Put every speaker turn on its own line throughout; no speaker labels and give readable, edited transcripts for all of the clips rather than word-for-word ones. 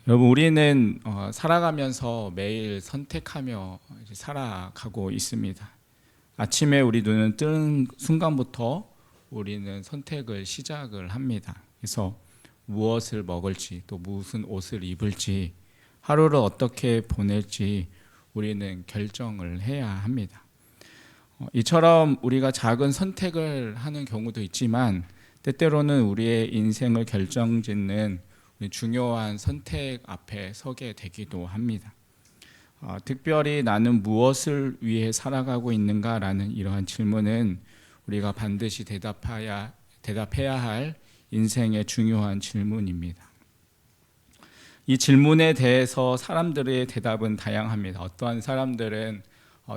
여러분, 우리는 살아가면서 매일 선택하며 이제 살아가고 있습니다. 아침에 우리 눈을 뜨는 순간부터 우리는 선택을 시작을 합니다. 그래서 무엇을 먹을지, 또 무슨 옷을 입을지, 하루를 어떻게 보낼지 우리는 결정을 해야 합니다. 이처럼 우리가 작은 선택을 하는 경우도 있지만, 때때로는 우리의 인생을 결정짓는 중요한 선택 앞에 서게 되기도 합니다. 특별히 나는 무엇을 위해 살아가고 있는가라는 이러한 질문은 우리가 반드시 대답해야 할 인생의 중요한 질문입니다. 이 질문에 대해서 사람들의 대답은 다양합니다. 어떠한 사람들은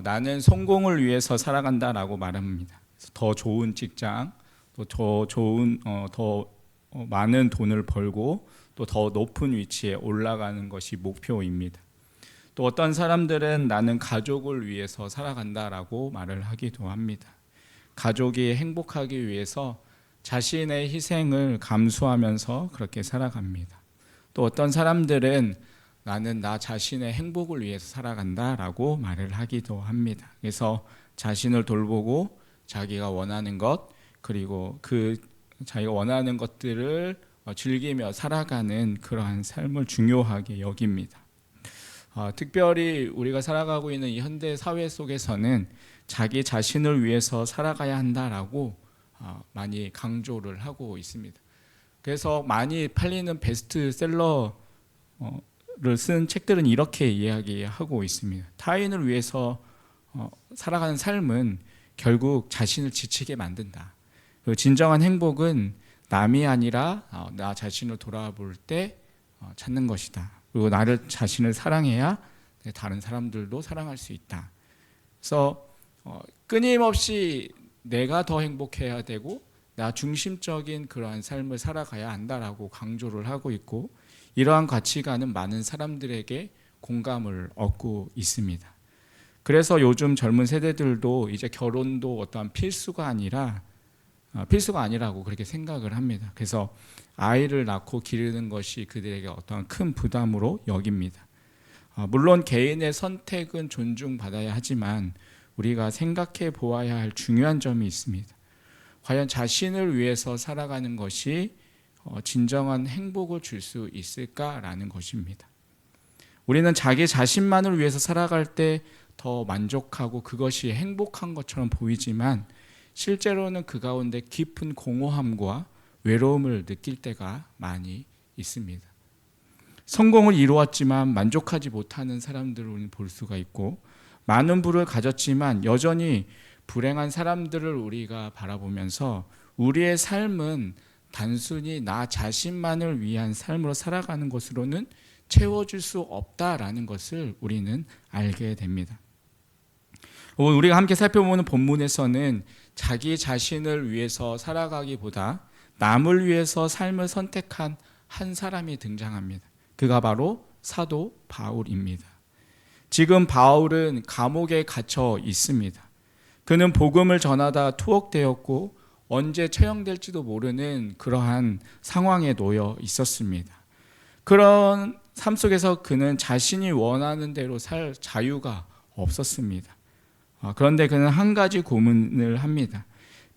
나는 성공을 위해서 살아간다라고 말합니다. 더 좋은 직장, 또 더 좋은 더 많은 돈을 벌고 또 더 높은 위치에 올라가는 것이 목표입니다. 또 어떤 사람들은 나는 가족을 위해서 살아간다라고 말을 하기도 합니다. 가족이 행복하기 위해서 자신의 희생을 감수하면서 그렇게 살아갑니다. 또 어떤 사람들은 나는 나 자신의 행복을 위해서 살아간다라고 말을 하기도 합니다. 그래서 자신을 돌보고 자기가 원하는 것, 그리고 자기가 원하는 것들을 즐기며 살아가는 그러한 삶을 중요하게 여깁니다. 특별히 우리가 살아가고 있는 이 현대 사회 속에서는 자기 자신을 위해서 살아가야 한다라고 많이 강조를 하고 있습니다. 그래서 많이 팔리는 베스트셀러를 쓴 책들은 이렇게 이야기하고 있습니다. 타인을 위해서 살아가는 삶은 결국 자신을 지치게 만든다. 진정한 행복은 남이 아니라 나 자신을 돌아볼 때 찾는 것이다. 그리고 나를 자신을 사랑해야 다른 사람들도 사랑할 수 있다. 그래서 끊임없이 내가 더 행복해야 되고 나 중심적인 그러한 삶을 살아가야 한다라고 강조를 하고 있고, 이러한 가치관은 많은 사람들에게 공감을 얻고 있습니다. 그래서 요즘 젊은 세대들도 이제 결혼도 어떠한 필수가 아니라고 그렇게 생각을 합니다. 그래서 아이를 낳고 기르는 것이 그들에게 어떠한 큰 부담으로 여깁니다. 물론 개인의 선택은 존중받아야 하지만 우리가 생각해 보아야 할 중요한 점이 있습니다. 과연 자신을 위해서 살아가는 것이 진정한 행복을 줄 수 있을까라는 것입니다. 우리는 자기 자신만을 위해서 살아갈 때 더 만족하고 그것이 행복한 것처럼 보이지만 실제로는 그 가운데 깊은 공허함과 외로움을 느낄 때가 많이 있습니다. 성공을 이루었지만 만족하지 못하는 사람들을 우리는 볼 수가 있고, 많은 부를 가졌지만 여전히 불행한 사람들을 우리가 바라보면서 우리의 삶은 단순히 나 자신만을 위한 삶으로 살아가는 것으로는 채워줄 수 없다라는 것을 우리는 알게 됩니다. 우리가 함께 살펴보는 본문에서는 자기 자신을 위해서 살아가기보다 남을 위해서 삶을 선택한 한 사람이 등장합니다. 그가 바로 사도 바울입니다. 지금 바울은 감옥에 갇혀 있습니다. 그는 복음을 전하다 투옥되었고 언제 처형될지도 모르는 그러한 상황에 놓여 있었습니다. 그런 삶 속에서 그는 자신이 원하는 대로 살 자유가 없었습니다. 그런데 그는 한 가지 고민을 합니다.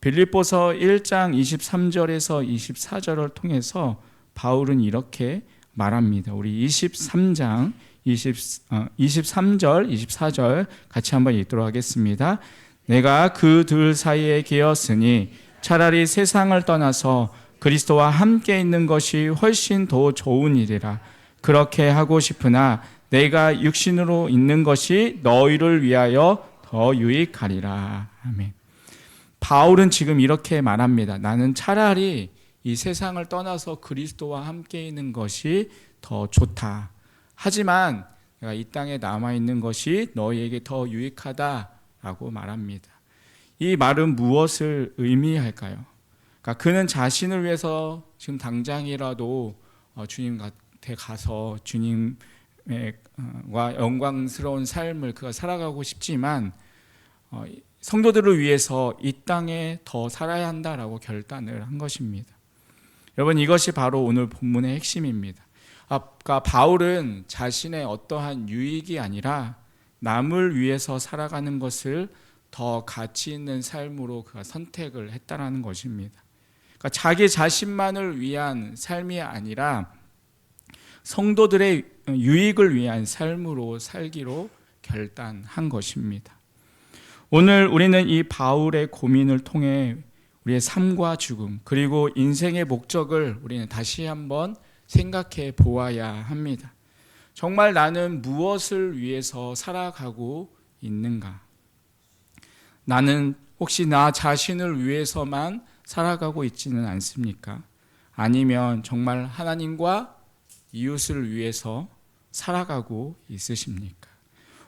빌립보서 1장 23절에서 24절을 통해서 바울은 이렇게 말합니다. 우리 23장 23절 24절 같이 한번 읽도록 하겠습니다. 내가 그 둘 사이에 계었으니 차라리 세상을 떠나서 그리스도와 함께 있는 것이 훨씬 더 좋은 일이라. 그렇게 하고 싶으나 내가 육신으로 있는 것이 너희를 위하여 더 유익하리라. 아멘. 바울은 지금 이렇게 말합니다. 나는 차라리 이 세상을 떠나서 그리스도와 함께 있는 것이 더 좋다. 하지만 내가 이 땅에 남아있는 것이 너희에게 더 유익하다라고 말합니다. 이 말은 무엇을 의미할까요? 그러니까 그는 자신을 위해서 지금 당장이라도 주님 곁에 가서 주님과 영광스러운 삶을 그가 살아가고 싶지만 성도들을 위해서 이 땅에 더 살아야 한다라고 결단을 한 것입니다. 여러분, 이것이 바로 오늘 본문의 핵심입니다. 아까 바울은 자신의 어떠한 유익이 아니라 남을 위해서 살아가는 것을 더 가치 있는 삶으로 그가 선택을 했다라는 것입니다. 그러니까 자기 자신만을 위한 삶이 아니라 성도들의 유익을 위한 삶으로 살기로 결단한 것입니다. 오늘 우리는 이 바울의 고민을 통해 우리의 삶과 죽음 그리고 인생의 목적을 우리는 다시 한번 생각해 보아야 합니다. 정말 나는 무엇을 위해서 살아가고 있는가? 나는 혹시 나 자신을 위해서만 살아가고 있지는 않습니까? 아니면 정말 하나님과 이웃을 위해서 살아가고 있으십니까?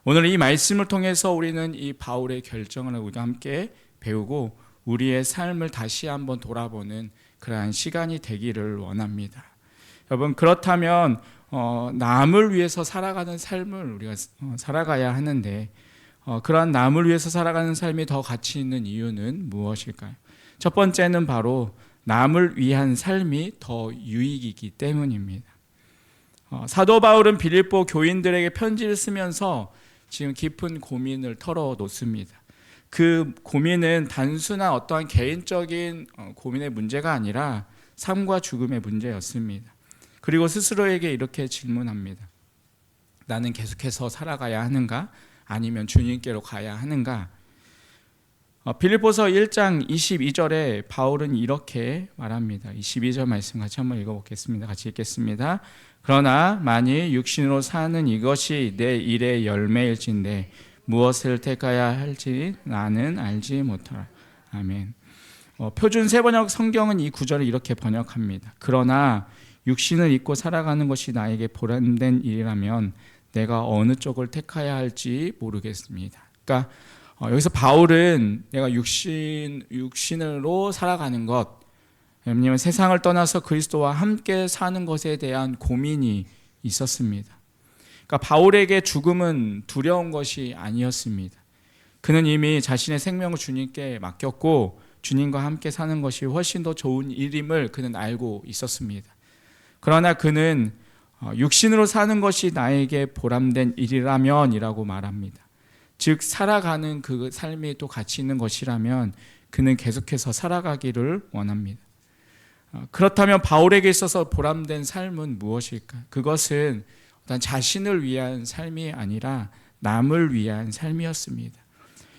오늘 이 말씀을 통해서 우리는 이 바울의 결정을 우리가 함께 배우고 우리의 삶을 다시 한번 돌아보는 그러한 시간이 되기를 원합니다. 여러분, 그렇다면 남을 위해서 살아가는 삶을 우리가 살아가야 하는데 그러한 남을 위해서 살아가는 삶이 더 가치 있는 이유는 무엇일까요? 첫 번째는 바로 남을 위한 삶이 더 유익이기 때문입니다. 사도 바울은 빌립보 교인들에게 편지를 쓰면서 지금 깊은 고민을 털어놓습니다. 그 고민은 단순한 어떠한 개인적인 고민의 문제가 아니라 삶과 죽음의 문제였습니다. 그리고 스스로에게 이렇게 질문합니다. 나는 계속해서 살아가야 하는가? 아니면 주님께로 가야 하는가? 빌립보서 1장 22절에 바울은 이렇게 말합니다. 22절 말씀 같이 한번 읽어보겠습니다. 같이 읽겠습니다. 그러나 만일 육신으로 사는 이것이 내 일의 열매일진데 무엇을 택하야 할지 나는 알지 못하라. 아멘. 표준 세번역 성경은 이 구절을 이렇게 번역합니다. 그러나 육신을 입고 살아가는 것이 나에게 보람된 일이라면 내가 어느 쪽을 택하야 할지 모르겠습니다. 그러니까 여기서 바울은 내가 육신으로 살아가는 것, 왜냐하면 세상을 떠나서 그리스도와 함께 사는 것에 대한 고민이 있었습니다. 그러니까 바울에게 죽음은 두려운 것이 아니었습니다. 그는 이미 자신의 생명을 주님께 맡겼고 주님과 함께 사는 것이 훨씬 더 좋은 일임을 그는 알고 있었습니다. 그러나 그는 육신으로 사는 것이 나에게 보람된 일이라면 이라고 말합니다. 즉 살아가는 그 삶이 또 가치 있는 것이라면 그는 계속해서 살아가기를 원합니다. 그렇다면 바울에게 있어서 보람된 삶은 무엇일까? 그것은 어떤 자신을 위한 삶이 아니라 남을 위한 삶이었습니다.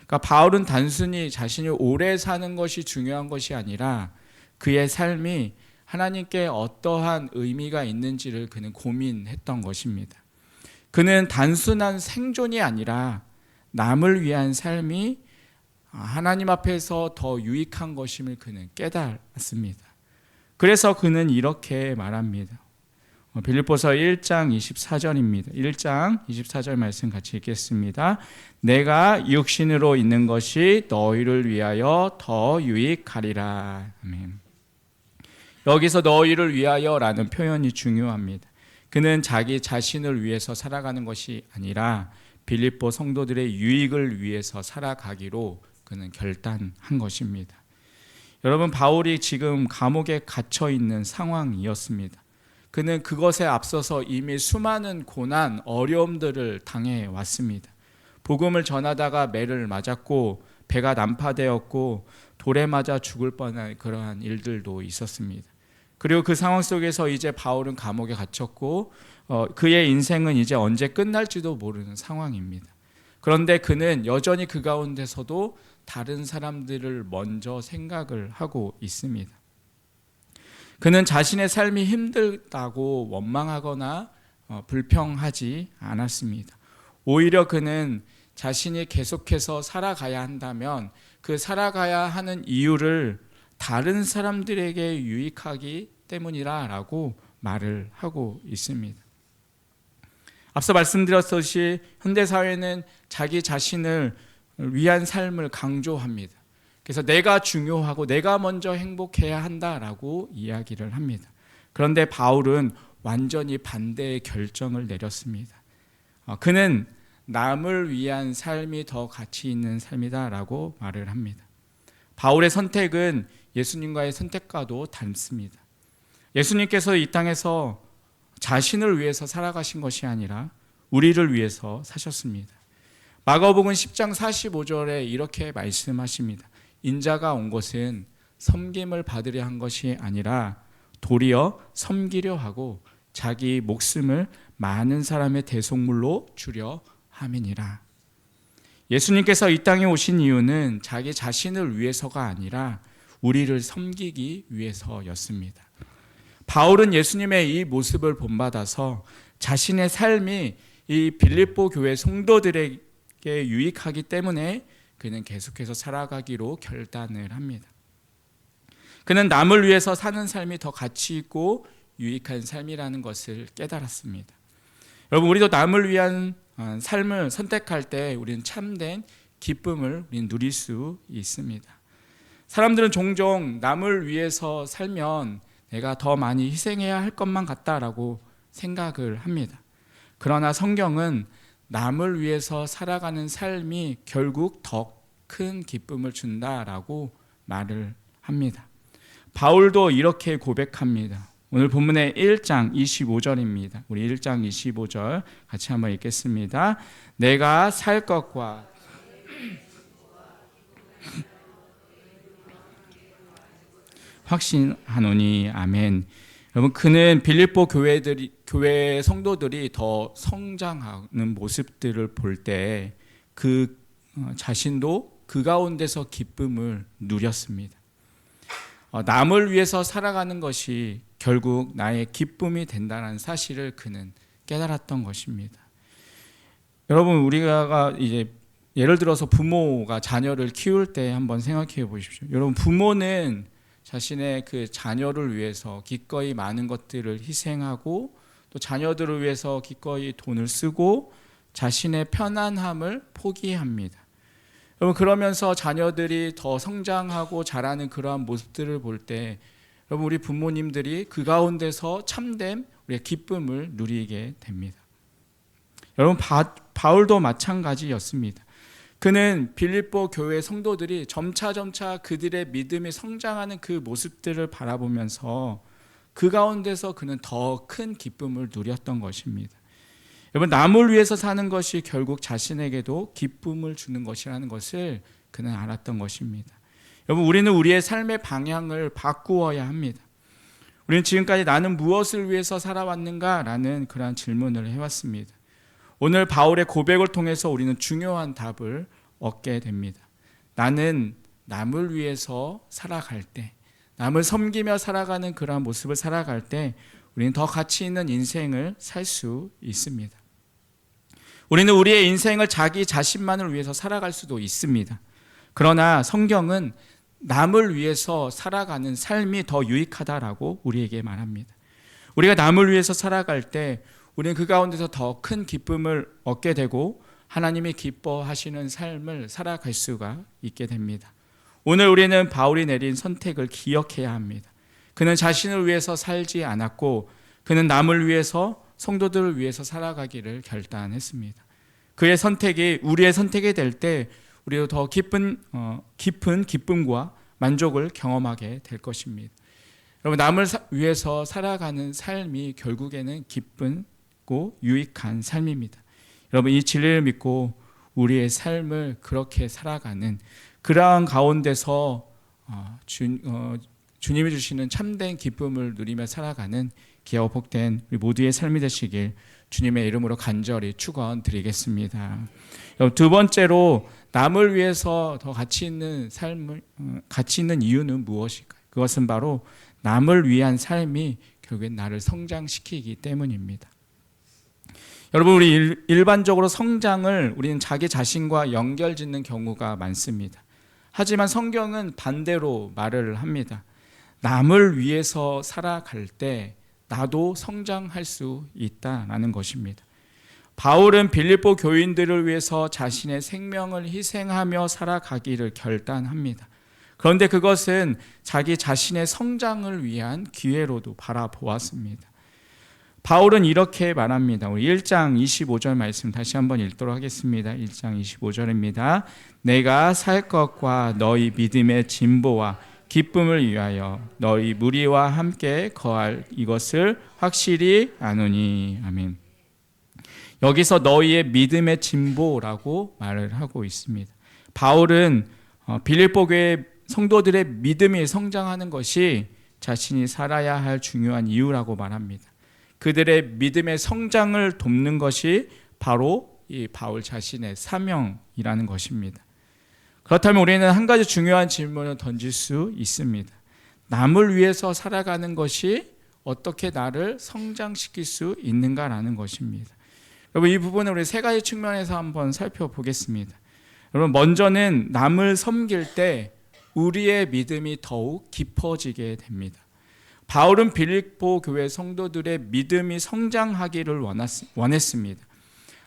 그러니까 바울은 단순히 자신이 오래 사는 것이 중요한 것이 아니라 그의 삶이 하나님께 어떠한 의미가 있는지를 그는 고민했던 것입니다. 그는 단순한 생존이 아니라 남을 위한 삶이 하나님 앞에서 더 유익한 것임을 그는 깨달았습니다. 그래서 그는 이렇게 말합니다. 빌립보서 1장 24절입니다. 1장 24절 말씀 같이 읽겠습니다. 내가 육신으로 있는 것이 너희를 위하여 더 유익하리라. 아멘. 여기서 너희를 위하여라는 표현이 중요합니다. 그는 자기 자신을 위해서 살아가는 것이 아니라 빌립보 성도들의 유익을 위해서 살아가기로 그는 결단한 것입니다. 여러분, 바울이 지금 감옥에 갇혀 있는 상황이었습니다. 그는 그것에 앞서서 이미 수많은 고난, 어려움들을 당해 왔습니다. 복음을 전하다가 매를 맞았고 배가 난파되었고 돌에 맞아 죽을 뻔한 그러한 일들도 있었습니다. 그리고 그 상황 속에서 이제 바울은 감옥에 갇혔고 그의 인생은 이제 언제 끝날지도 모르는 상황입니다. 그런데 그는 여전히 그 가운데서도 다른 사람들을 먼저 생각을 하고 있습니다. 그는 자신의 삶이 힘들다고 원망하거나 불평하지 않았습니다. 오히려 그는 자신이 계속해서 살아가야 한다면 그 살아가야 하는 이유를 다른 사람들에게 유익하기 때문이라고 말을 하고 있습니다. 앞서 말씀드렸듯이 현대사회는 자기 자신을 위한 삶을 강조합니다. 그래서 내가 중요하고 내가 먼저 행복해야 한다라고 이야기를 합니다. 그런데 바울은 완전히 반대의 결정을 내렸습니다. 그는 남을 위한 삶이 더 가치 있는 삶이다라고 말을 합니다. 바울의 선택은 예수님과의 선택과도 닮습니다. 예수님께서 이 땅에서 자신을 위해서 살아가신 것이 아니라 우리를 위해서 사셨습니다. 마가복음 10장 45절에 이렇게 말씀하십니다. 인자가 온 것은 섬김을 받으려 한 것이 아니라 도리어 섬기려 하고 자기 목숨을 많은 사람의 대속물로 주려 함이니라. 예수님께서 이 땅에 오신 이유는 자기 자신을 위해서가 아니라 우리를 섬기기 위해서였습니다. 바울은 예수님의 이 모습을 본받아서 자신의 삶이 이 빌립보 교회 성도들에게 유익하기 때문에 그는 계속해서 살아가기로 결단을 합니다. 그는 남을 위해서 사는 삶이 더 가치 있고 유익한 삶이라는 것을 깨달았습니다. 여러분, 우리도 남을 위한 삶을 선택할 때 우리는 참된 기쁨을 우리는 누릴 수 있습니다. 사람들은 종종 남을 위해서 살면 내가 더 많이 희생해야 할 것만 같다라고 생각을 합니다. 그러나 성경은 남을 위해서 살아가는 삶이 결국 더 큰 기쁨을 준다라고 말을 합니다. 바울도 이렇게 고백합니다. 오늘 본문의 1장 25절입니다. 우리 1장 25절 같이 한번 읽겠습니다. 내가 살 것과 확신하노니 아멘. 여러분, 그는 빌립보 교회 성도들이 더 성장하는 모습들을 볼 때 그 자신도 그 가운데서 기쁨을 누렸습니다. 남을 위해서 살아가는 것이 결국 나의 기쁨이 된다는 사실을 그는 깨달았던 것입니다. 여러분, 우리가 이제 예를 들어서 부모가 자녀를 키울 때 한번 생각해 보십시오. 여러분, 부모는 자신의 그 자녀를 위해서 기꺼이 많은 것들을 희생하고 또 자녀들을 위해서 기꺼이 돈을 쓰고 자신의 편안함을 포기합니다. 여러분, 그러면서 자녀들이 더 성장하고 자라는 그러한 모습들을 볼 때 여러분, 우리 부모님들이 그 가운데서 참된 우리의 기쁨을 누리게 됩니다. 여러분, 바울도 마찬가지였습니다. 그는 빌립보 교회 성도들이 점차 그들의 믿음이 성장하는 그 모습들을 바라보면서 그 가운데서 그는 더 큰 기쁨을 누렸던 것입니다. 여러분, 남을 위해서 사는 것이 결국 자신에게도 기쁨을 주는 것이라는 것을 그는 알았던 것입니다. 여러분, 우리는 우리의 삶의 방향을 바꾸어야 합니다. 우리는 지금까지 나는 무엇을 위해서 살아왔는가라는 그러한 질문을 해왔습니다. 오늘 바울의 고백을 통해서 우리는 중요한 답을 얻게 됩니다. 나는 남을 위해서 살아갈 때, 남을 섬기며 살아가는 그러한 모습을 살아갈 때 우리는 더 가치 있는 인생을 살 수 있습니다. 우리는 우리의 인생을 자기 자신만을 위해서 살아갈 수도 있습니다. 그러나 성경은 남을 위해서 살아가는 삶이 더 유익하다라고 우리에게 말합니다. 우리가 남을 위해서 살아갈 때 우리는 그 가운데서 더 큰 기쁨을 얻게 되고 하나님이 기뻐하시는 삶을 살아갈 수가 있게 됩니다. 오늘 우리는 바울이 내린 선택을 기억해야 합니다. 그는 자신을 위해서 살지 않았고 그는 남을 위해서 성도들을 위해서 살아가기를 결단했습니다. 그의 선택이 우리의 선택이 될 때 우리도 더 깊은 기쁨과 만족을 경험하게 될 것입니다. 여러분, 남을 위해서 살아가는 삶이 결국에는 기쁘고 유익한 삶입니다. 여러분, 이 진리를 믿고 우리의 삶을 그렇게 살아가는 그러한 가운데서 주님이 주시는 참된 기쁨을 누리며 살아가는 귀하고 복된 우리 모두의 삶이 되시길 주님의 이름으로 간절히 축원드리겠습니다. 두 번째로 남을 위해서 더 가치 있는 이유는 무엇일까요? 그것은 바로 남을 위한 삶이 결국엔 나를 성장시키기 때문입니다. 여러분, 우리 일반적으로 성장을 우리는 자기 자신과 연결짓는 경우가 많습니다. 하지만 성경은 반대로 말을 합니다. 남을 위해서 살아갈 때 나도 성장할 수 있다라는 것입니다. 바울은 빌립보 교인들을 위해서 자신의 생명을 희생하며 살아가기를 결단합니다. 그런데 그것은 자기 자신의 성장을 위한 기회로도 바라보았습니다. 바울은 이렇게 말합니다. 우리 1장 25절 말씀 다시 한번 읽도록 하겠습니다. 1장 25절입니다. 내가 살 것과 너희 믿음의 진보와 기쁨을 위하여 너희 무리와 함께 거할 이것을 확실히 아노니. 아멘. 여기서 너희의 믿음의 진보라고 말을 하고 있습니다. 바울은 빌립보 교회 성도들의 믿음이 성장하는 것이 자신이 살아야 할 중요한 이유라고 말합니다. 그들의 믿음의 성장을 돕는 것이 바로 이 바울 자신의 사명이라는 것입니다. 그렇다면 우리는 한 가지 중요한 질문을 던질 수 있습니다. 남을 위해서 살아가는 것이 어떻게 나를 성장시킬 수 있는가라는 것입니다. 여러분, 이 부분을 우리 세 가지 측면에서 한번 살펴보겠습니다. 여러분, 먼저는 남을 섬길 때 우리의 믿음이 더욱 깊어지게 됩니다. 바울은 빌립보 교회 성도들의 믿음이 성장하기를 원했습니다.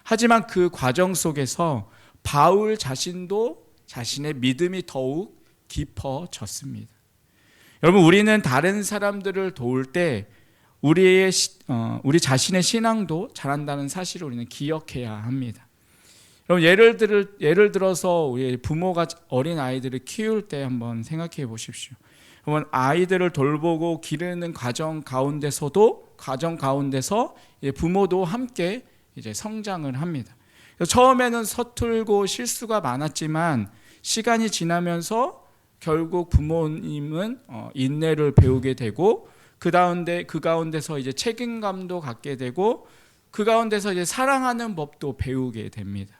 하지만 그 과정 속에서 바울 자신도 자신의 믿음이 더욱 깊어졌습니다. 여러분, 우리는 다른 사람들을 도울 때 우리 자신의 신앙도 자란다는 사실을 우리는 기억해야 합니다. 여러분, 예를 들어서 우리 부모가 어린 아이들을 키울 때 한번 생각해 보십시오. 여러분, 아이들을 돌보고 기르는 과정 가운데서 부모도 함께 이제 성장을 합니다. 처음에는 서툴고 실수가 많았지만 시간이 지나면서 결국 부모님은 인내를 배우게 되고 그 가운데서 이제 책임감도 갖게 되고 그 가운데서 이제 사랑하는 법도 배우게 됩니다.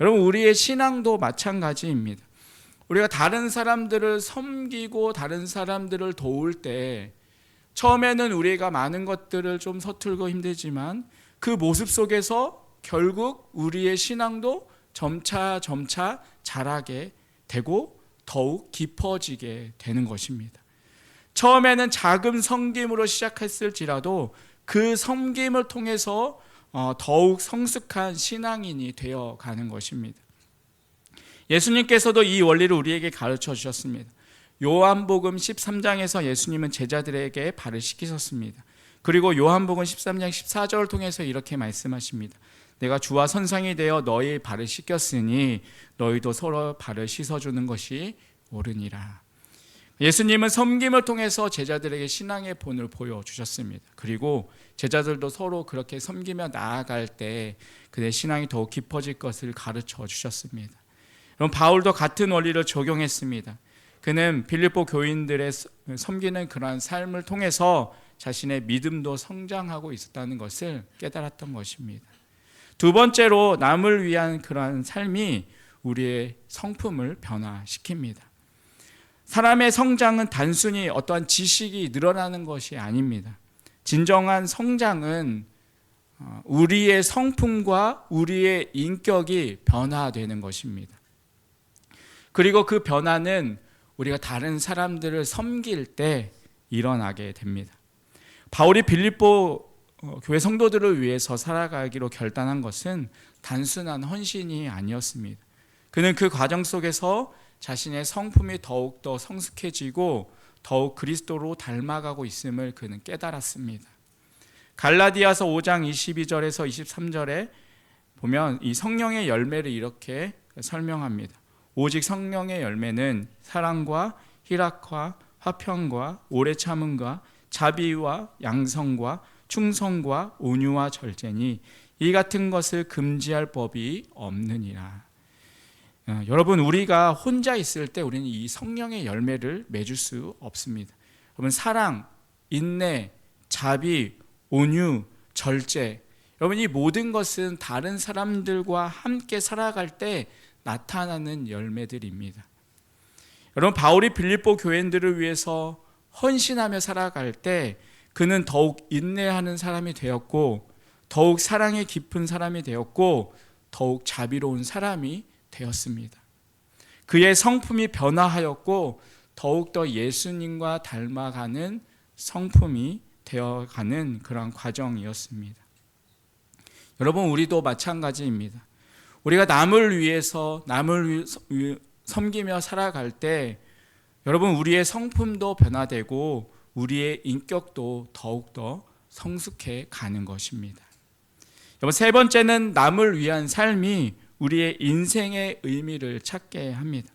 여러분, 우리의 신앙도 마찬가지입니다. 우리가 다른 사람들을 섬기고 다른 사람들을 도울 때 처음에는 우리가 많은 것들을 좀 서툴고 힘들지만 그 모습 속에서 결국 우리의 신앙도 점차 자라게 되고 더욱 깊어지게 되는 것입니다. 처음에는 작은 섬김으로 시작했을지라도 그 섬김을 통해서 더욱 성숙한 신앙인이 되어가는 것입니다. 예수님께서도 이 원리를 우리에게 가르쳐 주셨습니다. 요한복음 13장에서 예수님은 제자들에게 발을 씻기셨습니다. 그리고 요한복음 13장 14절을 통해서 이렇게 말씀하십니다. 내가 주와 선상이 되어 너희 발을 씻겼으니 너희도 서로 발을 씻어주는 것이 옳으니라. 예수님은 섬김을 통해서 제자들에게 신앙의 본을 보여주셨습니다. 그리고 제자들도 서로 그렇게 섬기며 나아갈 때 그의 신앙이 더욱 깊어질 것을 가르쳐 주셨습니다. 그럼 바울도 같은 원리를 적용했습니다. 그는 빌립보 교인들의 섬기는 그러한 삶을 통해서 자신의 믿음도 성장하고 있었다는 것을 깨달았던 것입니다. 두 번째로, 남을 위한 그러한 삶이 우리의 성품을 변화시킵니다. 사람의 성장은 단순히 어떠한 지식이 늘어나는 것이 아닙니다. 진정한 성장은 우리의 성품과 우리의 인격이 변화되는 것입니다. 그리고 그 변화는 우리가 다른 사람들을 섬길 때 일어나게 됩니다. 바울이 빌립보 교회 성도들을 위해서 살아가기로 결단한 것은 단순한 헌신이 아니었습니다. 그는 그 과정 속에서 자신의 성품이 더욱더 성숙해지고 더욱 그리스도로 닮아가고 있음을 그는 깨달았습니다. 갈라디아서 5장 22절에서 23절에 보면 이 성령의 열매를 이렇게 설명합니다. 오직 성령의 열매는 사랑과 희락과 화평과 오래 참음과 자비와 양성과 충성과 온유와 절제니 이 같은 것을 금지할 법이 없느니라. 여러분, 우리가 혼자 있을 때 우리는 이 성령의 열매를 맺을 수 없습니다. 여러분, 사랑, 인내, 자비, 온유, 절제, 여러분, 이 모든 것은 다른 사람들과 함께 살아갈 때 나타나는 열매들입니다. 여러분, 바울이 빌립보 교인들을 위해서 헌신하며 살아갈 때 그는 더욱 인내하는 사람이 되었고 더욱 사랑이 깊은 사람이 되었고 더욱 자비로운 사람이 되었습니다. 그의 성품이 변화하였고 더욱더 예수님과 닮아가는 성품이 되어가는 그런 과정이었습니다. 여러분, 우리도 마찬가지입니다. 우리가 남을 위해서 섬기며 살아갈 때 여러분, 우리의 성품도 변화되고 우리의 인격도 더욱더 성숙해 가는 것입니다. 여러분, 세 번째는 남을 위한 삶이 우리의 인생의 의미를 찾게 합니다.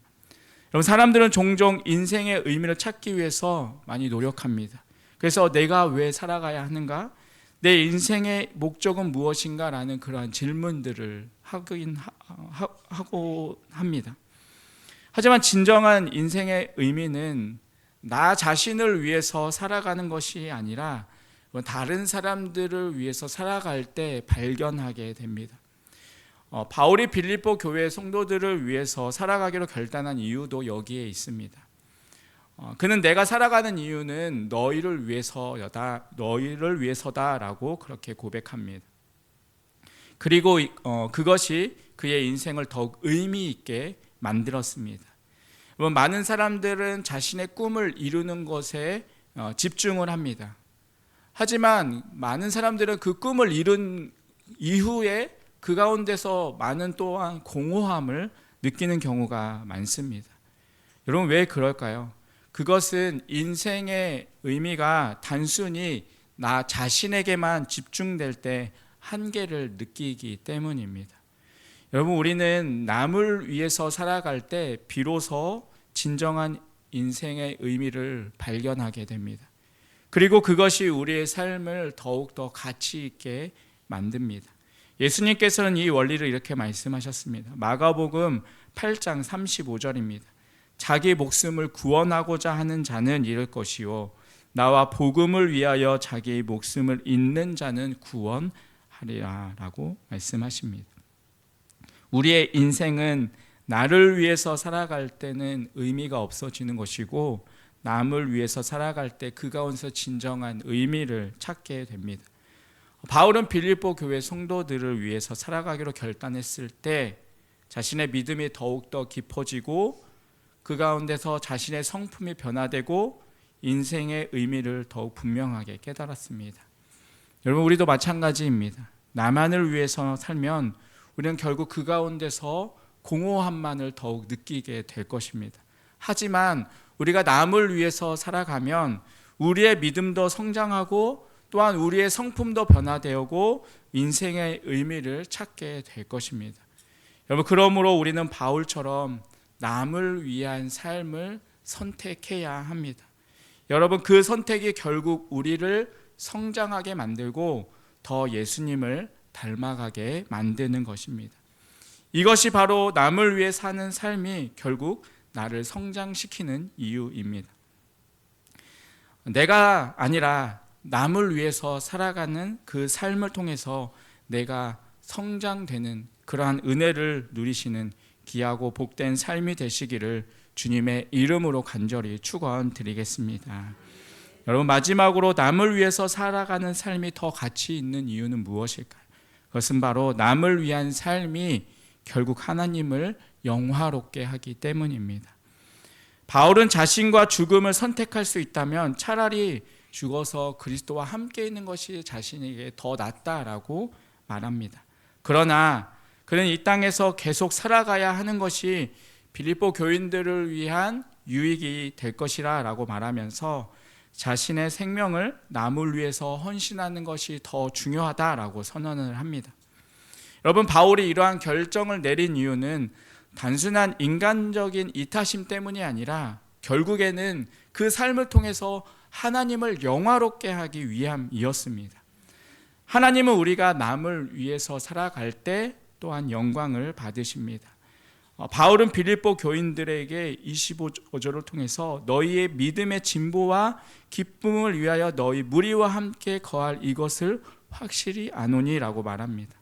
여러분, 사람들은 종종 인생의 의미를 찾기 위해서 많이 노력합니다. 그래서 내가 왜 살아가야 하는가? 내 인생의 목적은 무엇인가? 라는 그러한 질문들을 하고 합니다. 하지만 진정한 인생의 의미는 나 자신을 위해서 살아가는 것이 아니라 다른 사람들을 위해서 살아갈 때 발견하게 됩니다. 바울이 빌립보 교회 성도들을 위해서 살아가기로 결단한 이유도 여기에 있습니다. 그는 내가 살아가는 이유는 너희를 위해서다라고 그렇게 고백합니다. 그리고 그것이 그의 인생을 더욱 의미 있게 만들었습니다. 많은 사람들은 자신의 꿈을 이루는 것에 집중을 합니다. 하지만 많은 사람들은 그 꿈을 이룬 이후에 그 가운데서 많은 또한 공허함을 느끼는 경우가 많습니다. 여러분, 왜 그럴까요? 그것은 인생의 의미가 단순히 나 자신에게만 집중될 때 한계를 느끼기 때문입니다. 여러분, 우리는 남을 위해서 살아갈 때 비로소 진정한 인생의 의미를 발견하게 됩니다. 그리고 그것이 우리의 삶을 더욱더 가치 있게 만듭니다. 예수님께서는 이 원리를 이렇게 말씀하셨습니다. 마가복음 8장 35절입니다. 자기 목숨을 구원하고자 하는 자는 잃을 것이요 나와 복음을 위하여 자기 목숨을 잃는 자는 구원하리라 라고 말씀하십니다. 우리의 인생은 나를 위해서 살아갈 때는 의미가 없어지는 것이고 남을 위해서 살아갈 때 그 가운데서 진정한 의미를 찾게 됩니다. 바울은 빌립보 교회 성도들을 위해서 살아가기로 결단했을 때 자신의 믿음이 더욱더 깊어지고 그 가운데서 자신의 성품이 변화되고 인생의 의미를 더욱 분명하게 깨달았습니다. 여러분, 우리도 마찬가지입니다. 나만을 위해서 살면 우리는 결국 그 가운데서 공허함만을 더욱 느끼게 될 것입니다. 하지만 우리가 남을 위해서 살아가면 우리의 믿음도 성장하고 또한 우리의 성품도 변화되고 인생의 의미를 찾게 될 것입니다. 여러분, 그러므로 우리는 바울처럼 남을 위한 삶을 선택해야 합니다. 여러분, 그 선택이 결국 우리를 성장하게 만들고 더 예수님을 닮아가게 만드는 것입니다. 이것이 바로 남을 위해 사는 삶이 결국 나를 성장시키는 이유입니다. 내가 아니라 남을 위해서 살아가는 그 삶을 통해서 내가 성장되는 그러한 은혜를 누리시는 귀하고 복된 삶이 되시기를 주님의 이름으로 간절히 축원드리겠습니다. 여러분, 마지막으로 남을 위해서 살아가는 삶이 더 가치 있는 이유는 무엇일까요? 그것은 바로 남을 위한 삶이 결국 하나님을 영화롭게 하기 때문입니다. 바울은 자신과 죽음을 선택할 수 있다면 차라리 죽어서 그리스도와 함께 있는 것이 자신에게 더 낫다라고 말합니다. 그러나 그는 이 땅에서 계속 살아가야 하는 것이 빌립보 교인들을 위한 유익이 될 것이라 라고 말하면서 자신의 생명을 남을 위해서 헌신하는 것이 더 중요하다라고 선언을 합니다. 여러분, 바울이 이러한 결정을 내린 이유는 단순한 인간적인 이타심 때문이 아니라 결국에는 그 삶을 통해서 하나님을 영화롭게 하기 위함이었습니다. 하나님은 우리가 남을 위해서 살아갈 때 또한 영광을 받으십니다. 바울은 빌립보 교인들에게 25절을 통해서 너희의 믿음의 진보와 기쁨을 위하여 너희 무리와 함께 거할 이것을 확실히 아노니라고 말합니다.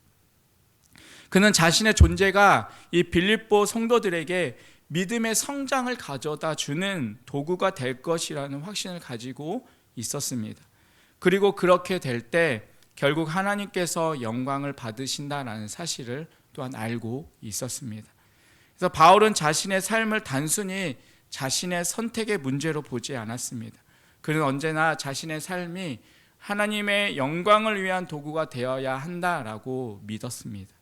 그는 자신의 존재가 이 빌립보 성도들에게 믿음의 성장을 가져다 주는 도구가 될 것이라는 확신을 가지고 있었습니다. 그리고 그렇게 될 때 결국 하나님께서 영광을 받으신다라는 사실을 또한 알고 있었습니다. 그래서 바울은 자신의 삶을 단순히 자신의 선택의 문제로 보지 않았습니다. 그는 언제나 자신의 삶이 하나님의 영광을 위한 도구가 되어야 한다라고 믿었습니다.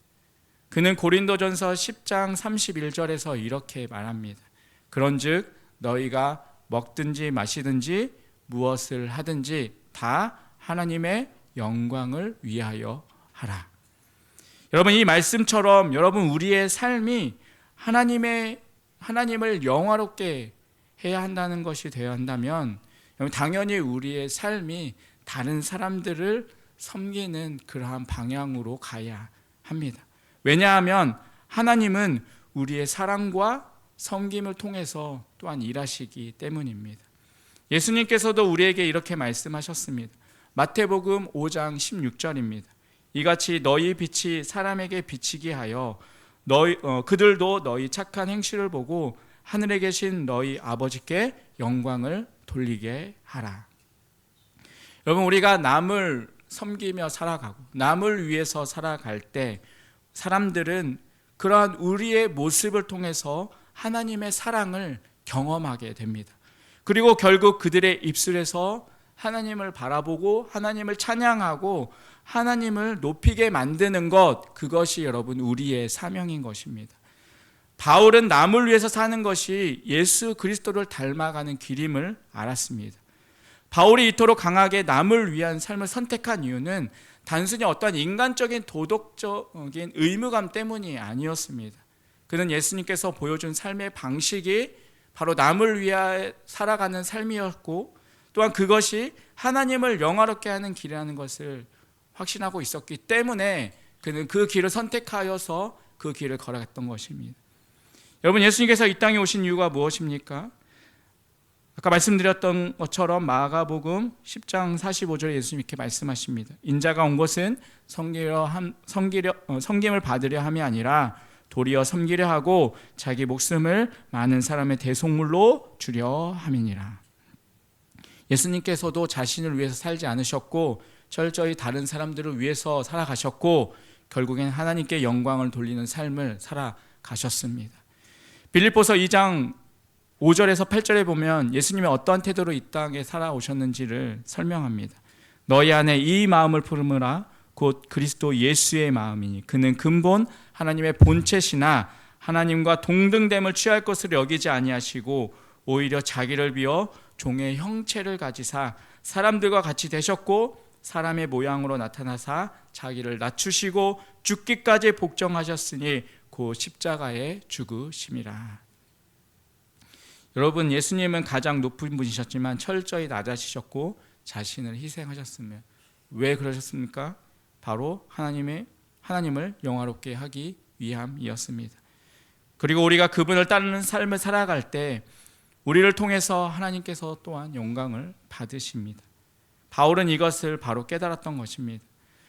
그는 고린도전서 10장 31절에서 이렇게 말합니다. 그런즉 너희가 먹든지 마시든지 무엇을 하든지 다 하나님의 영광을 위하여 하라. 여러분, 이 말씀처럼 여러분 우리의 삶이 하나님의 하나님을 영화롭게 해야 한다는 것이 되어야 한다면 당연히 우리의 삶이 다른 사람들을 섬기는 그러한 방향으로 가야 합니다. 왜냐하면 하나님은 우리의 사랑과 섬김을 통해서 또한 일하시기 때문입니다. 예수님께서도 우리에게 이렇게 말씀하셨습니다. 마태복음 5장 16절입니다. 이같이 너희 빛이 사람에게 비치게 하여 그들도 너희 착한 행실을 보고 하늘에 계신 너희 아버지께 영광을 돌리게 하라. 여러분, 우리가 남을 섬기며 살아가고 남을 위해서 살아갈 때 사람들은 그러한 우리의 모습을 통해서 하나님의 사랑을 경험하게 됩니다. 그리고 결국 그들의 입술에서 하나님을 바라보고 하나님을 찬양하고 하나님을 높이게 만드는 것, 그것이 여러분 우리의 사명인 것입니다. 바울은 남을 위해서 사는 것이 예수 그리스도를 닮아가는 길임을 알았습니다. 바울이 이토록 강하게 남을 위한 삶을 선택한 이유는 단순히 어떠한 인간적인 도덕적인 의무감 때문이 아니었습니다. 그는 예수님께서 보여준 삶의 방식이 바로 남을 위해 살아가는 삶이었고, 또한 그것이 하나님을 영화롭게 하는 길이라는 것을 확신하고 있었기 때문에 그는 그 길을 선택하여서 그 길을 걸어갔던 것입니다. 여러분, 예수님께서 이 땅에 오신 이유가 무엇입니까? 아까 말씀드렸던 것처럼 마가복음 10장 45절에 예수님 이렇게 말씀하십니다. 인자가 온 것은 섬김을 받으려 함이 아니라 도리어 섬기려 하고 자기 목숨을 많은 사람의 대속물로 주려 함이니라. 예수님께서도 자신을 위해서 살지 않으셨고 철저히 다른 사람들을 위해서 살아가셨고 결국엔 하나님께 영광을 돌리는 삶을 살아가셨습니다. 빌립보서 2장 5절에서 8절에 보면 예수님이 어떠한 태도로 이 땅에 살아오셨는지를 설명합니다. 너희 안에 이 마음을 품으라. 곧 그리스도 예수의 마음이니 그는 근본 하나님의 본체시나 하나님과 동등됨을 취할 것을 여기지 아니하시고 오히려 자기를 비워 종의 형체를 가지사 사람들과 같이 되셨고 사람의 모양으로 나타나사 자기를 낮추시고 죽기까지 복종하셨으니 그 십자가에 죽으심이라. 여러분, 예수님은 가장 높은 분이셨지만 철저히 낮아지셨고 자신을 희생하셨으며 왜 그러셨습니까? 바로 하나님을 영화롭게 하기 위함이었습니다. 그리고 우리가 그분을 따르는 삶을 살아갈 때 우리를 통해서 하나님께서 또한 영광을 받으십니다. 바울은 이것을 바로 깨달았던 것입니다.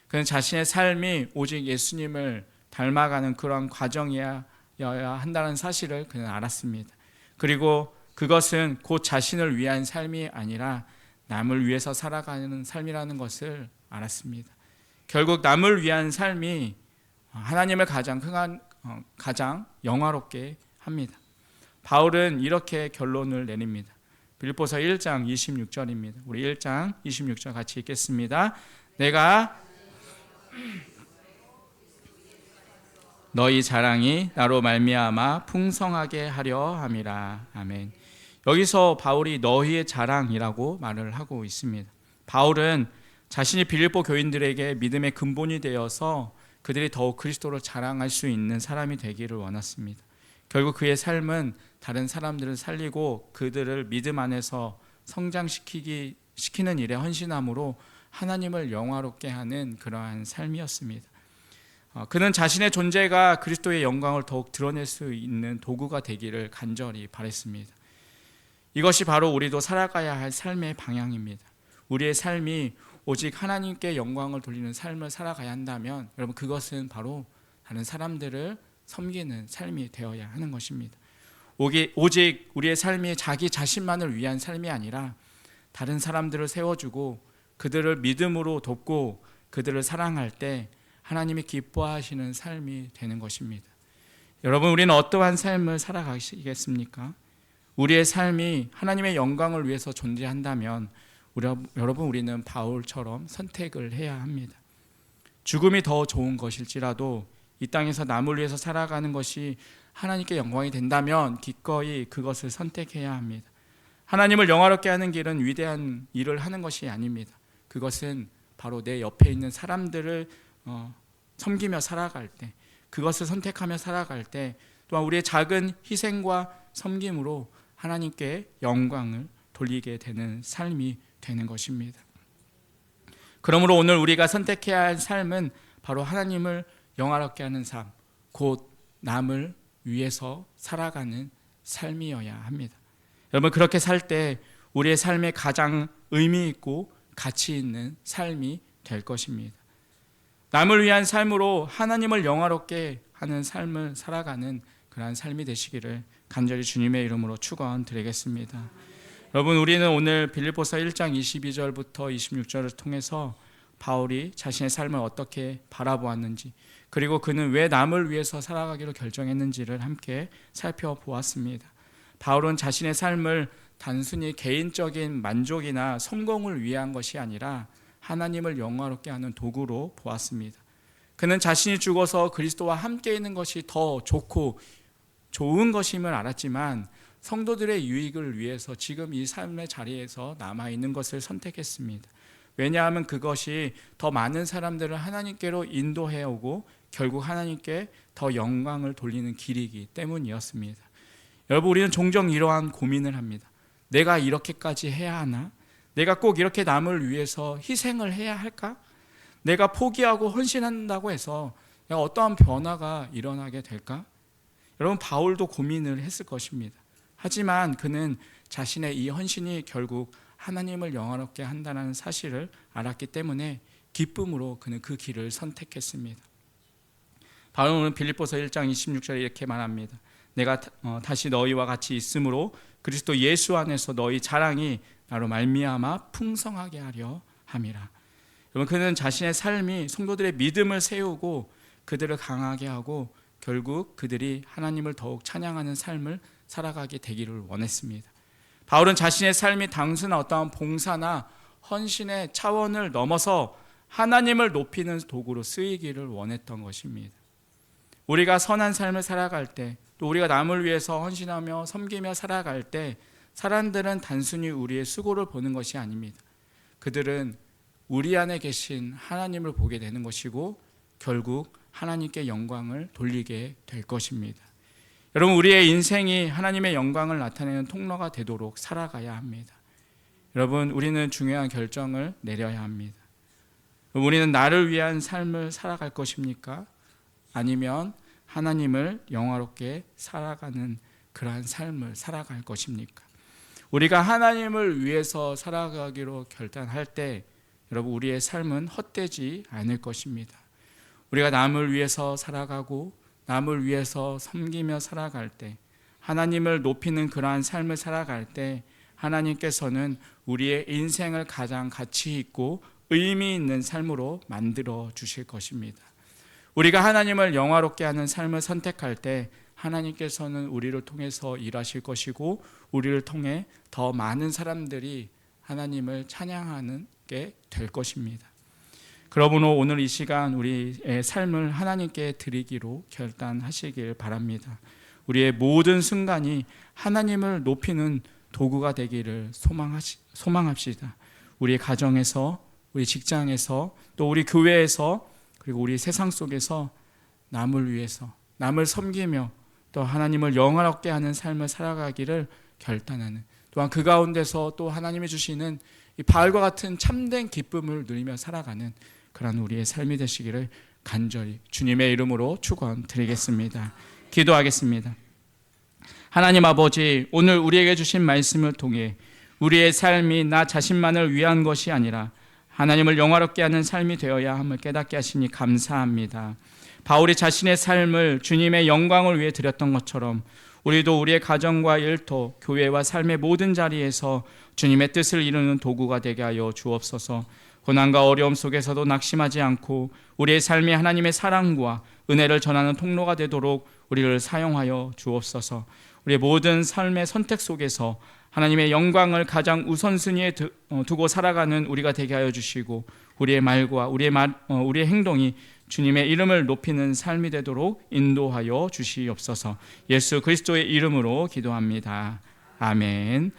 그는 자신의 삶이 오직 예수님을 닮아가는 그런 과정이어야 한다는 사실을 그는 알았습니다. 그리고 그것은 곧 자신을 위한 삶이 아니라 남을 위해서 살아가는 삶이라는 것을 알았습니다. 결국 남을 위한 삶이 하나님을 가장 영화롭게 합니다. 바울은 이렇게 결론을 내립니다. 빌립보서 1장 26절입니다. 우리 1장 26절 같이 읽겠습니다. 내가 너희 자랑이 나로 말미암아 풍성하게 하려 함이라. 아멘. 여기서 바울이 너희의 자랑이라고 말을 하고 있습니다. 바울은 자신이 빌립보 교인들에게 믿음의 근본이 되어서 그들이 더욱 그리스도를 자랑할 수 있는 사람이 되기를 원했습니다. 결국 그의 삶은 다른 사람들을 살리고 그들을 믿음 안에서 성장시키는 일에 헌신함으로 하나님을 영화롭게 하는 그러한 삶이었습니다. 그는 자신의 존재가 그리스도의 영광을 더욱 드러낼 수 있는 도구가 되기를 간절히 바랬습니다. 이것이 바로 우리도 살아가야 할 삶의 방향입니다. 우리의 삶이 오직 하나님께 영광을 돌리는 삶을 살아가야 한다면 여러분, 그것은 바로 다른 사람들을 섬기는 삶이 되어야 하는 것입니다. 오직 우리의 삶이 자기 자신만을 위한 삶이 아니라 다른 사람들을 세워주고 그들을 믿음으로 돕고 그들을 사랑할 때 하나님이 기뻐하시는 삶이 되는 것입니다. 여러분, 우리는 어떠한 삶을 살아가시겠습니까? 우리의 삶이 하나님의 영광을 위해서 존재한다면 여러분, 우리는 바울처럼 선택을 해야 합니다. 죽음이 더 좋은 것일지라도 이 땅에서 남을 위해서 살아가는 것이 하나님께 영광이 된다면 기꺼이 그것을 선택해야 합니다. 하나님을 영화롭게 하는 길은 위대한 일을 하는 것이 아닙니다. 그것은 바로 내 옆에 있는 사람들을 섬기며 살아갈 때, 그것을 선택하며 살아갈 때 또한 우리의 작은 희생과 섬김으로 하나님께 영광을 돌리게 되는 삶이 되는 것입니다. 그러므로 오늘 우리가 선택해야 할 삶은 바로 하나님을 영화롭게 하는 삶, 곧 남을 위해서 살아가는 삶이어야 합니다. 여러분, 그렇게 살 때 우리의 삶에 가장 의미 있고 가치 있는 삶이 될 것입니다. 남을 위한 삶으로 하나님을 영화롭게 하는 삶을 살아가는 그러한 삶이 되시기를 간절히 주님의 이름으로 축원드리겠습니다. 여러분, 우리는 오늘 빌립보서 1장 22절부터 26절을 통해서 바울이 자신의 삶을 어떻게 바라보았는지, 그리고 그는 왜 남을 위해서 살아가기로 결정했는지를 함께 살펴보았습니다. 바울은 자신의 삶을 단순히 개인적인 만족이나 성공을 위한 것이 아니라 하나님을 영화롭게 하는 도구로 보았습니다. 그는 자신이 죽어서 그리스도와 함께 있는 것이 더 좋고 좋은 것임을 알았지만 성도들의 유익을 위해서 지금 이 삶의 자리에서 남아있는 것을 선택했습니다. 왜냐하면 그것이 더 많은 사람들을 하나님께로 인도해 오고 결국 하나님께 더 영광을 돌리는 길이기 때문이었습니다. 여러분, 우리는 종종 이러한 고민을 합니다. 내가 이렇게까지 해야 하나? 내가 꼭 이렇게 남을 위해서 희생을 해야 할까? 내가 포기하고 헌신한다고 해서 내가 어떠한 변화가 일어나게 될까? 여러분, 바울도 고민을 했을 것입니다. 하지만 그는 자신의 이 헌신이 결국 하나님을 영화롭게 한다는 사실을 알았기 때문에 기쁨으로 그는 그 길을 선택했습니다. 바울은 빌립보서 1장 26절에 이렇게 말합니다. 내가 다시 너희와 같이 있으므로 그리스도 예수 안에서 너희 자랑이 나로 말미암아 풍성하게 하려 함이라. 여러분, 그는 자신의 삶이 성도들의 믿음을 세우고 그들을 강하게 하고 결국 그들이 하나님을 더욱 찬양하는 삶을 살아가게 되기를 원했습니다. 바울은 자신의 삶이 단순한 어떠한 봉사나 헌신의 차원을 넘어서 하나님을 높이는 도구로 쓰이기를 원했던 것입니다. 우리가 선한 삶을 살아갈 때, 또 우리가 남을 위해서 헌신하며 섬기며 살아갈 때 사람들은 단순히 우리의 수고를 보는 것이 아닙니다. 그들은 우리 안에 계신 하나님을 보게 되는 것이고 결국 하나님께 영광을 돌리게 될 것입니다. 여러분, 우리의 인생이 하나님의 영광을 나타내는 통로가 되도록 살아가야 합니다. 여러분, 우리는 중요한 결정을 내려야 합니다. 우리는 나를 위한 삶을 살아갈 것입니까? 아니면 하나님을 영화롭게 살아가는 그러한 삶을 살아갈 것입니까? 우리가 하나님을 위해서 살아가기로 결단할 때 여러분, 우리의 삶은 헛되지 않을 것입니다. 우리가 남을 위해서 살아가고 남을 위해서 섬기며 살아갈 때, 하나님을 높이는 그러한 삶을 살아갈 때 하나님께서는 우리의 인생을 가장 가치 있고 의미 있는 삶으로 만들어 주실 것입니다. 우리가 하나님을 영화롭게 하는 삶을 선택할 때 하나님께서는 우리를 통해서 일하실 것이고 우리를 통해 더 많은 사람들이 하나님을 찬양하는 게 될 것입니다. 그러므로 오늘 이 시간 우리의 삶을 하나님께 드리기로 결단하시길 바랍니다. 우리의 모든 순간이 하나님을 높이는 도구가 되기를 소망합시다. 우리 가정에서, 우리 직장에서, 또 우리 교회에서, 그리고 우리 세상 속에서 남을 위해서, 남을 섬기며 또 하나님을 영화롭게 하는 삶을 살아가기를 결단하는, 또한 그 가운데서 또 하나님이 주시는 이 바울과 같은 참된 기쁨을 누리며 살아가는 그런 우리의 삶이 되시기를 간절히 주님의 이름으로 축원드리겠습니다. 기도하겠습니다. 하나님 아버지, 오늘 우리에게 주신 말씀을 통해 우리의 삶이 나 자신만을 위한 것이 아니라 하나님을 영화롭게 하는 삶이 되어야 함을 깨닫게 하시니 감사합니다. 바울이 자신의 삶을 주님의 영광을 위해 드렸던 것처럼 우리도 우리의 가정과 일터, 교회와 삶의 모든 자리에서 주님의 뜻을 이루는 도구가 되게 하여 주옵소서. 고난과 어려움 속에서도 낙심하지 않고 우리의 삶이 하나님의 사랑과 은혜를 전하는 통로가 되도록 우리를 사용하여 주옵소서. 우리의 모든 삶의 선택 속에서 하나님의 영광을 가장 우선순위에 두고 살아가는 우리가 되게 하여 주시고 우리의 말과 우리의 행동이 주님의 이름을 높이는 삶이 되도록 인도하여 주시옵소서. 예수 그리스도의 이름으로 기도합니다. 아멘.